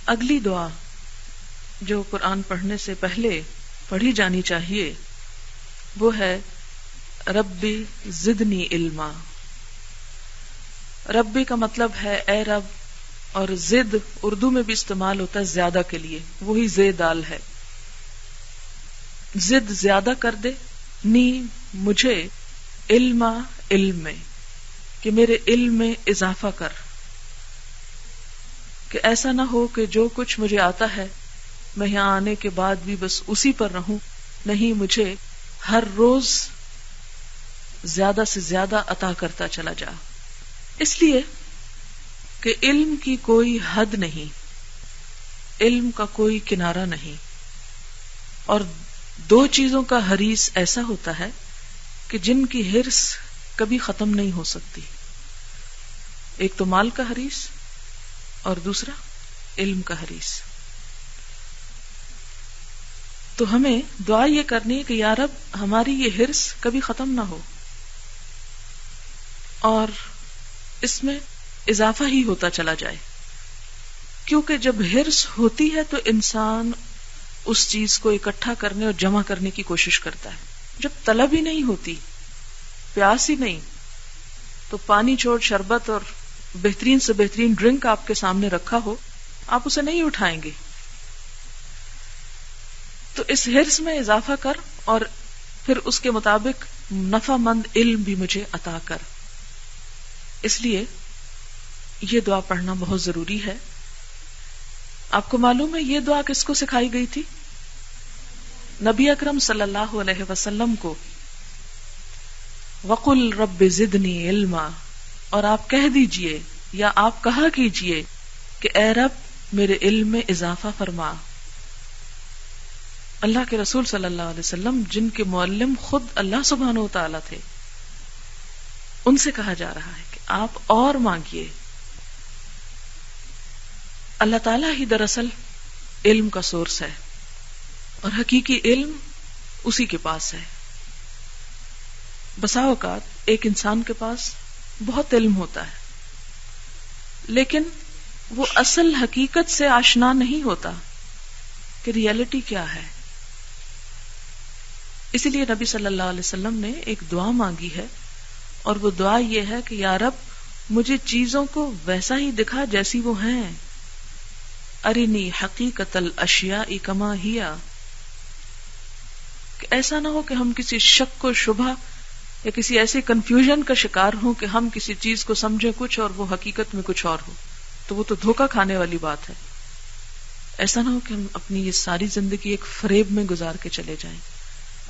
اگلی دعا جو قرآن پڑھنے سے پہلے پڑھی جانی چاہیے وہ ہے ربی زدنی علما. ربی کا مطلب ہے اے رب، اور زد اردو میں بھی استعمال ہوتا ہے زیادہ کے لیے، وہی زیدال ہے. زد زیادہ کر دے، نی مجھے، علما علم میں، کہ میرے علم میں اضافہ کر، کہ ایسا نہ ہو کہ جو کچھ مجھے آتا ہے میں یہاں آنے کے بعد بھی بس اسی پر رہوں. نہیں، مجھے ہر روز زیادہ سے زیادہ عطا کرتا چلا جا. اس لیے کہ علم کی کوئی حد نہیں، علم کا کوئی کنارہ نہیں، اور دو چیزوں کا حریص ایسا ہوتا ہے کہ جن کی حرص کبھی ختم نہیں ہو سکتی. ایک تو مال کا حریص اور دوسرا علم کا حریص. تو ہمیں دعا یہ کرنی ہے کہ یا رب ہماری یہ حرص کبھی ختم نہ ہو اور اس میں اضافہ ہی ہوتا چلا جائے. کیونکہ جب حرص ہوتی ہے تو انسان اس چیز کو اکٹھا کرنے اور جمع کرنے کی کوشش کرتا ہے. جب طلب ہی نہیں ہوتی، پیاس ہی نہیں، تو پانی چھوڑ شربت اور بہترین سے بہترین ڈرنک آپ کے سامنے رکھا ہو، آپ اسے نہیں اٹھائیں گے. تو اس حرص میں اضافہ کر اور پھر اس کے مطابق نفع مند علم بھی مجھے عطا کر. اس لیے یہ دعا پڑھنا بہت ضروری ہے. آپ کو معلوم ہے یہ دعا کس کو سکھائی گئی تھی؟ نبی اکرم صلی اللہ علیہ وسلم کو. وَقُلْ رَبِّ زِدْنِي عِلْمًا، اور آپ کہہ دیجئے یا آپ کہا کیجئے کہ اے رب میرے علم میں اضافہ فرما. اللہ کے رسول صلی اللہ علیہ وسلم جن کے معلم خود اللہ سبحانہ و تعالیٰ تھے، ان سے کہا جا رہا ہے کہ آپ اور مانگیے. اللہ تعالیٰ ہی دراصل علم کا سورس ہے اور حقیقی علم اسی کے پاس ہے. بسا اوقات ایک انسان کے پاس بہت علم ہوتا ہے لیکن وہ اصل حقیقت سے آشنا نہیں ہوتا کہ ریئلٹی کیا ہے. اسی لیے نبی صلی اللہ علیہ وسلم نے ایک دعا مانگی ہے، اور وہ دعا یہ ہے کہ یا رب مجھے چیزوں کو ویسا ہی دکھا جیسی وہ ہیں. ارنی حقیقت الاشیاء کما ہیا، کہ ایسا نہ ہو کہ ہم کسی شک و شبہ یا کسی ایسے کنفیوژن کا شکار ہوں کہ ہم کسی چیز کو سمجھیں کچھ اور وہ حقیقت میں کچھ اور ہو، تو وہ تو دھوکہ کھانے والی بات ہے. ایسا نہ ہو کہ ہم اپنی یہ ساری زندگی ایک فریب میں گزار کے چلے جائیں.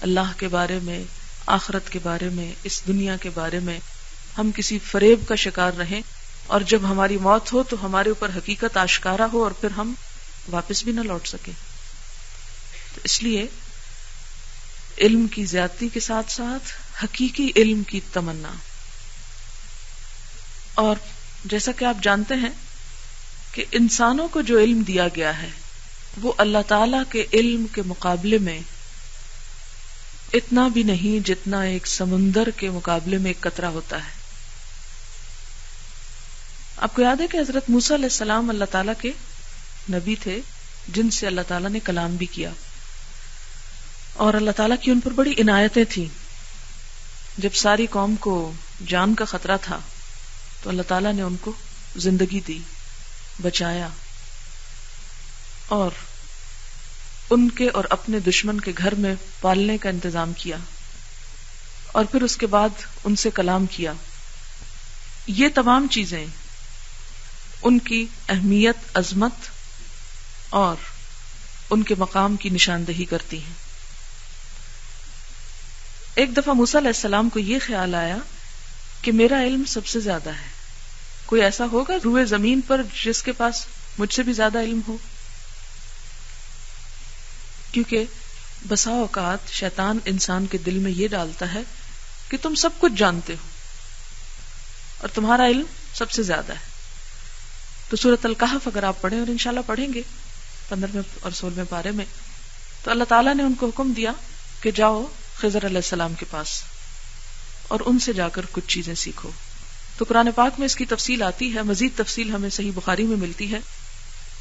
اللہ کے بارے میں، آخرت کے بارے میں، اس دنیا کے بارے میں ہم کسی فریب کا شکار رہیں، اور جب ہماری موت ہو تو ہمارے اوپر حقیقت آشکارا ہو اور پھر ہم واپس بھی نہ لوٹ سکیں. تو اس لیے علم کی زیادتی کے ساتھ ساتھ حقیقی علم کی تمنا. اور جیسا کہ آپ جانتے ہیں کہ انسانوں کو جو علم دیا گیا ہے وہ اللہ تعالی کے علم کے مقابلے میں اتنا بھی نہیں جتنا ایک سمندر کے مقابلے میں ایک قطرہ ہوتا ہے. آپ کو یاد ہے کہ حضرت موسیٰ علیہ السلام اللہ تعالیٰ کے نبی تھے جن سے اللہ تعالیٰ نے کلام بھی کیا، اور اللہ تعالیٰ کی ان پر بڑی عنایتیں تھیں. جب ساری قوم کو جان کا خطرہ تھا تو اللہ تعالیٰ نے ان کو زندگی دی، بچایا، اور ان کے اور اپنے دشمن کے گھر میں پالنے کا انتظام کیا، اور پھر اس کے بعد ان سے کلام کیا. یہ تمام چیزیں ان کی اہمیت، عظمت اور ان کے مقام کی نشاندہی کرتی ہیں. ایک دفعہ موسیٰ علیہ السلام کو یہ خیال آیا کہ میرا علم سب سے زیادہ ہے. کوئی ایسا ہوگا روئے زمین پر جس کے پاس مجھ سے بھی زیادہ علم ہو؟ کیونکہ بسا اوقات شیطان انسان کے دل میں یہ ڈالتا ہے کہ تم سب کچھ جانتے ہو اور تمہارا علم سب سے زیادہ ہے. تو سورۃ الکہف اگر آپ پڑھیں، اور انشاءاللہ پڑھیں گے 15 اور 16 پارے میں، تو اللہ تعالیٰ نے ان کو حکم دیا کہ جاؤ خضر علیہ السلام کے پاس اور ان سے جا کر کچھ چیزیں سیکھو. تو قرآن پاک میں اس کی تفصیل آتی ہے، مزید تفصیل ہمیں صحیح بخاری میں ملتی ہے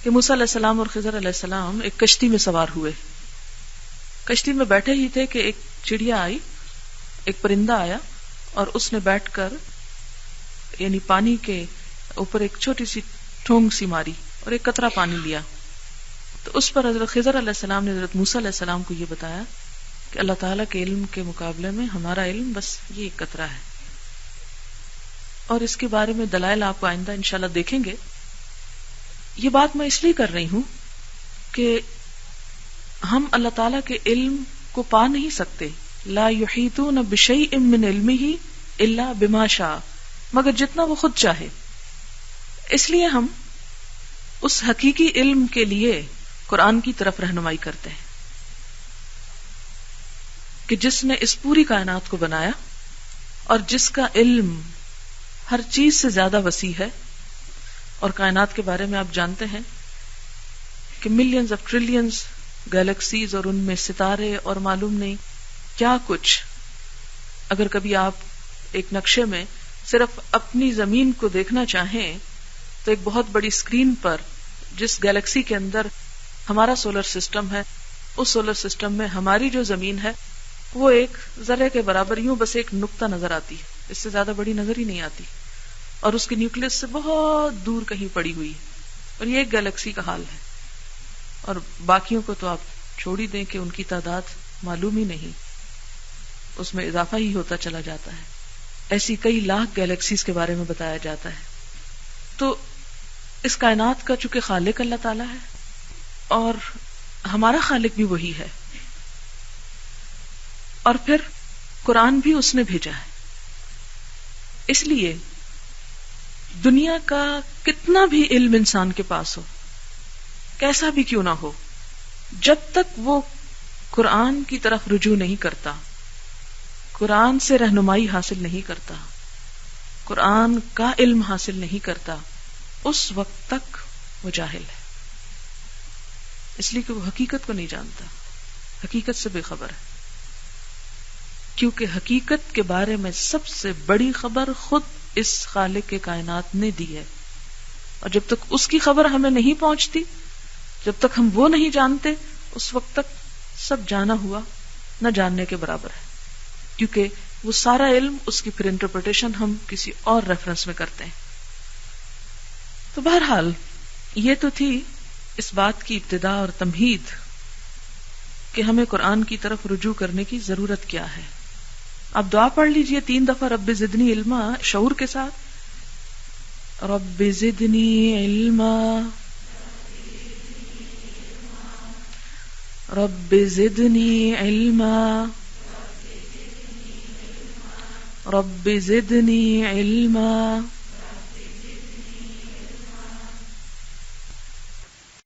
کہ موسیٰ علیہ السلام اور خضر علیہ السلام ایک کشتی میں سوار ہوئے. کشتی میں بیٹھے ہی تھے کہ ایک چڑیا آئی، ایک پرندہ آیا اور اس نے بیٹھ کر یعنی پانی کے اوپر ایک چھوٹی سی ٹھونگ سی ماری اور ایک قطرہ پانی لیا. تو اس پر حضرت خضر علیہ السلام نے حضرت موسیٰ علیہ السلام کو یہ بتایا کہ اللہ تعالیٰ کے علم کے مقابلے میں ہمارا علم بس یہ ایک قطرہ ہے. اور اس کے بارے میں دلائل آپ کو آئندہ انشاءاللہ دیکھیں گے. یہ بات میں اس لیے کر رہی ہوں کہ ہم اللہ تعالیٰ کے علم کو پا نہیں سکتے. لا یحیطون بشیء من علمہ الا بما شاء، مگر جتنا وہ خود چاہے. اس لیے ہم اس حقیقی علم کے لیے قرآن کی طرف رہنمائی کرتے ہیں کہ جس نے اس پوری کائنات کو بنایا اور جس کا علم ہر چیز سے زیادہ وسیع ہے. اور کائنات کے بارے میں آپ جانتے ہیں کہ ملینز آف ٹریلینز گیلیکسیز اور ان میں ستارے اور معلوم نہیں کیا کچھ. اگر کبھی آپ ایک نقشے میں صرف اپنی زمین کو دیکھنا چاہیں تو ایک بہت بڑی اسکرین پر جس گیلیکسی کے اندر ہمارا سولر سسٹم ہے، اس سولر سسٹم میں ہماری جو زمین ہے وہ ایک ذرے کے برابر، یوں بس ایک نقطہ نظر آتی ہے، اس سے زیادہ بڑی نظر ہی نہیں آتی، اور اس کے نیوکلس سے بہت دور کہیں پڑی ہوئی ہے. اور یہ ایک گیلیکسی کا حال ہے. اور باقیوں کو تو آپ چھوڑ ہی دیں کہ ان کی تعداد معلوم ہی نہیں، اس میں اضافہ ہی ہوتا چلا جاتا ہے. ایسی کئی لاکھ گیلیکسیز کے بارے میں بتایا جاتا ہے. تو اس کائنات کا چونکہ خالق اللہ تعالیٰ ہے اور ہمارا خالق بھی وہی ہے، اور پھر قرآن بھی اس نے بھیجا ہے. اس لیے دنیا کا کتنا بھی علم انسان کے پاس ہو، کیسا بھی کیوں نہ ہو، جب تک وہ قرآن کی طرف رجوع نہیں کرتا، قرآن سے رہنمائی حاصل نہیں کرتا، قرآن کا علم حاصل نہیں کرتا، اس وقت تک وہ جاہل ہے. اس لیے کہ وہ حقیقت کو نہیں جانتا، حقیقت سے بے خبر ہے. کیونکہ حقیقت کے بارے میں سب سے بڑی خبر خود اس خالق کے کائنات نے دی ہے، اور جب تک اس کی خبر ہمیں نہیں پہنچتی، جب تک ہم وہ نہیں جانتے، اس وقت تک سب جانا ہوا نہ جاننے کے برابر ہے. کیونکہ وہ سارا علم، اس کی پھر انٹرپریٹیشن ہم کسی اور ریفرنس میں کرتے ہیں. تو بہرحال یہ تو تھی اس بات کی ابتدا اور تمہید کہ ہمیں قرآن کی طرف رجوع کرنے کی ضرورت کیا ہے. اب دعا پڑھ لیجئے 3 دفعہ رب زدنی علما، شعور کے ساتھ. رب زدنی علما، رب زدنی علما، رب زدنی علما.